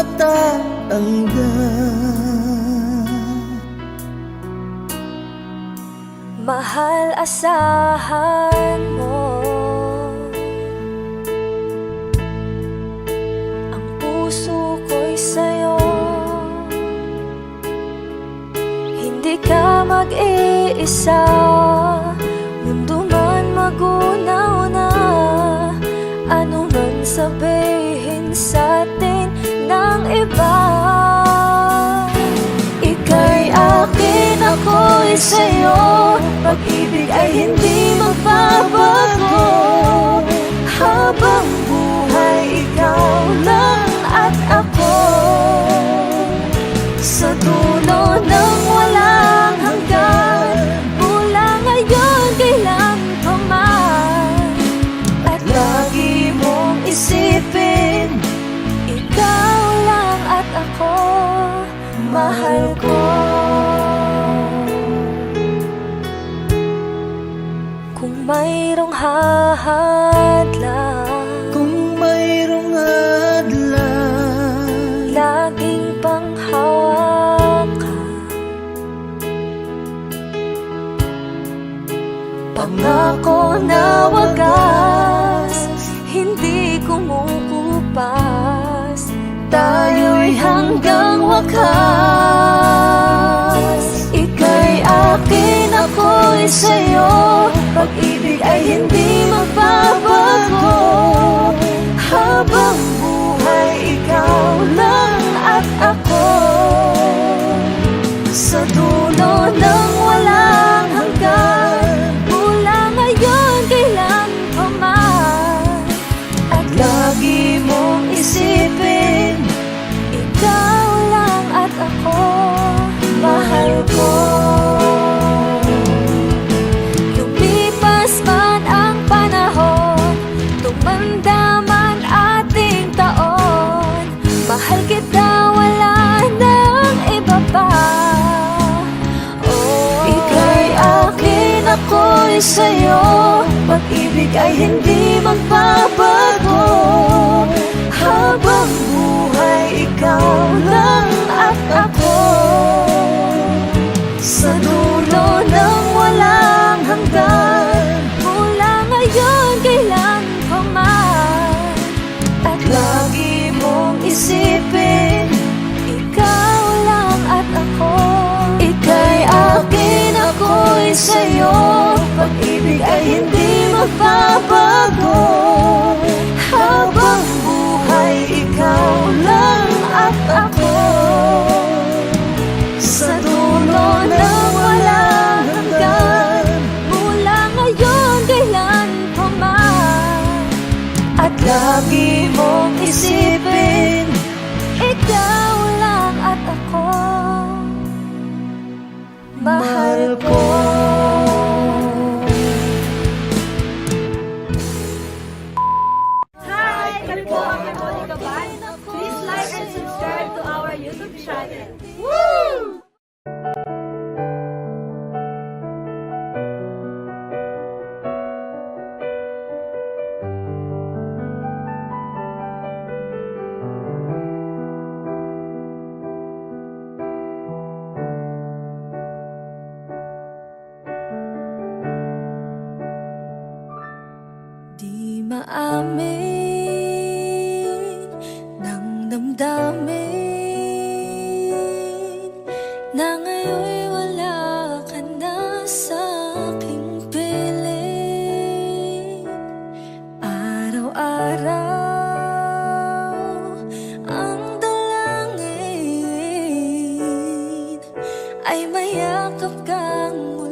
matatanggal. Mahal, asahan mo ang puso ko'y sa'yo. Hindi ka mag-iisa, mundo man magunaw na. Ano man sabihin sa'tin ng iba, ika'y akin, ako'y sa'yo. Pag-ibig ay hindi magbabago. Habang buhay, ikaw lang at ako. Sa dulo ng walang hanggan, mula ngayon kailan pa man. At lagi mong isipin, ikaw lang at ako, mahal ko. Kung mayroong hadlang, Kung mayroong hadlang, laging panghawakan. Pangako na wagas, hindi kumukupas. Tayo'y hanggang wakas. Ika'y akin, ako'y sa'yo. Pag-ibig ay hindi magbabago. Habang buhay, ikaw lang at ako. Sa dulo ng walang hanggan, mula ngayon kailan pa man. At lagi mong isipin, ikaw lang at ako, mahal ko. Lumipas man ang panahon, tumanda man ating taon, mahal kita, wala nang iba pa. Oh, ika'y akin, ako'y sa'yo. Pag-ibig ay hindi magbabago. Habang buhay, ikaw lang at ako. Sa dulo ng walang hanggan, mula ngayon kailan pa man. At lagi mong isipin, ikaw lang at ako. Ika'y akin, ako'y sa'yo. Pag-ibig ay hindi magbabago. Habang buhay, ikaw lang at ako. Sa dulo ng walang hanggan, mula ngayon kailan pa man. At lagi mong isipin, ikaw lang at ako, mahal ko. Hi! Kami po ang Monica Band. Please like and subscribe to our YouTube channel. Woo! Di maamin ng damdamin na ngayon'y wala ka na sa aking piling. Araw-araw ang dalangin ay mayakap kang muli.